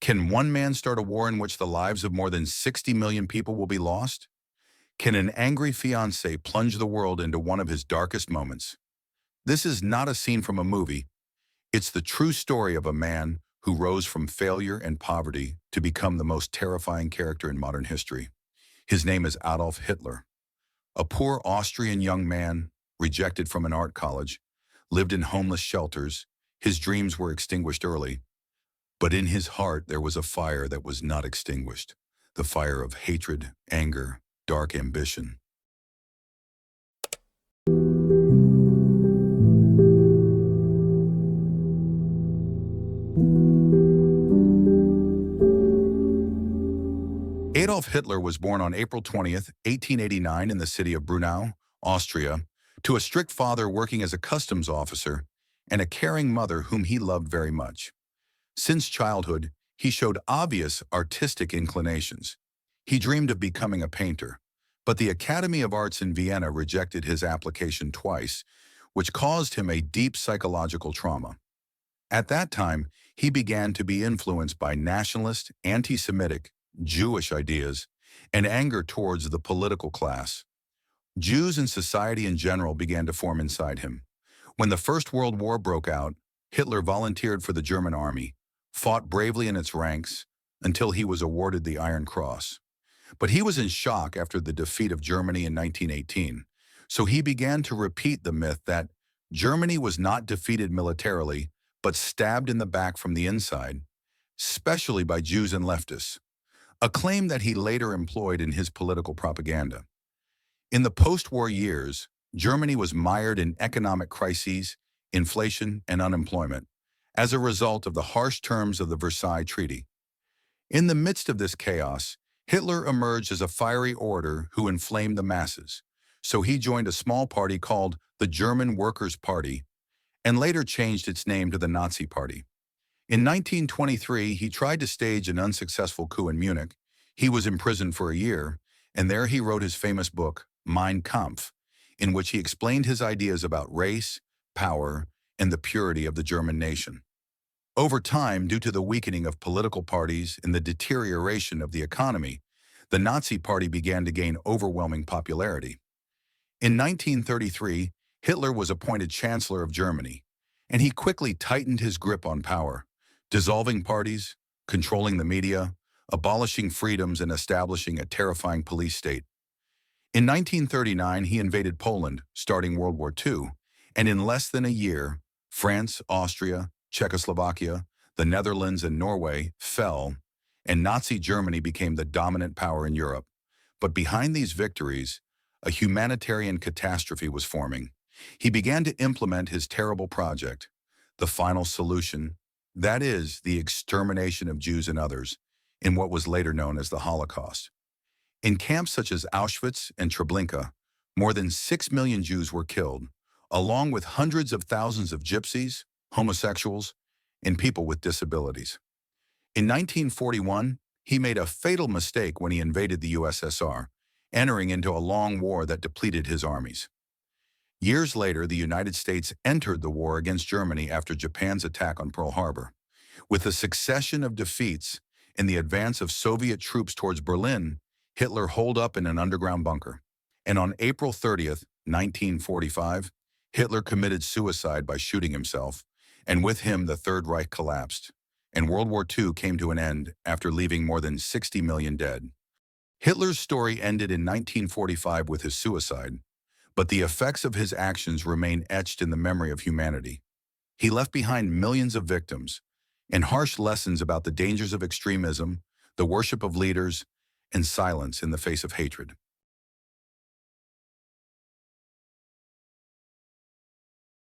Can one man start a war in which the lives of more than 60 million people will be lost? Can an angry fiancé plunge the world into one of his darkest moments? This is not a scene from a movie. It's the true story of a man who rose from failure and poverty to become the most terrifying character in modern history. His name is Adolf Hitler. A poor Austrian young man, rejected from an art college, lived in homeless shelters. His dreams were extinguished early, but in his heart there was a fire that was not extinguished, the fire of hatred, anger, dark ambition. Adolf Hitler was born on April 20th, 1889 in the city of Brunau, Austria, to a strict father working as a customs officer and a caring mother whom he loved very much. Since childhood, he showed obvious artistic inclinations. He dreamed of becoming a painter, but the Academy of Arts in Vienna rejected his application twice, which caused him a deep psychological trauma. At that time, he began to be influenced by nationalist, anti-Semitic, Jewish ideas, and anger towards the political class. Jews and society in general began to form inside him. When the First World War broke out, Hitler volunteered for the German army, fought bravely in its ranks until he was awarded the Iron Cross. But he was in shock after the defeat of Germany in 1918, so he began to repeat the myth that Germany was not defeated militarily, but stabbed in the back from the inside, especially by Jews and leftists, a claim that he later employed in his political propaganda. In the post-war years, Germany was mired in economic crises, inflation, and unemployment as a result of the harsh terms of the Versailles Treaty. In the midst of this chaos, Hitler emerged as a fiery orator who inflamed the masses, so he joined a small party called the German Workers' Party and later changed its name to the Nazi Party. In 1923, he tried to stage an unsuccessful coup in Munich. He was imprisoned for a year, and there he wrote his famous book, Mein Kampf, in which he explained his ideas about race, power, and the purity of the German nation. Over time, due to the weakening of political parties and the deterioration of the economy, the Nazi Party began to gain overwhelming popularity. In 1933, Hitler was appointed Chancellor of Germany, and he quickly tightened his grip on power, dissolving parties, controlling the media, abolishing freedoms, and establishing a terrifying police state. In 1939, he invaded Poland, starting World War II, and in less than a year, France, Austria, Czechoslovakia, the Netherlands, and Norway fell, and Nazi Germany became the dominant power in Europe. But behind these victories, a humanitarian catastrophe was forming. He began to implement his terrible project, the final solution, that is, the extermination of Jews and others, in what was later known as the Holocaust. In camps such as Auschwitz and Treblinka, more than 6 million Jews were killed, along with hundreds of thousands of gypsies, homosexuals, and people with disabilities. In 1941, he made a fatal mistake when he invaded the USSR, entering into a long war that depleted his armies. Years later, the United States entered the war against Germany after Japan's attack on Pearl Harbor. With a succession of defeats and the advance of Soviet troops towards Berlin, Hitler holed up in an underground bunker. And on April 30th, 1945, Hitler committed suicide by shooting himself, and with him the Third Reich collapsed, and World War II came to an end after leaving more than 60 million dead. Hitler's story ended in 1945 with his suicide, but the effects of his actions remain etched in the memory of humanity. He left behind millions of victims and harsh lessons about the dangers of extremism, the worship of leaders, and silence in the face of hatred.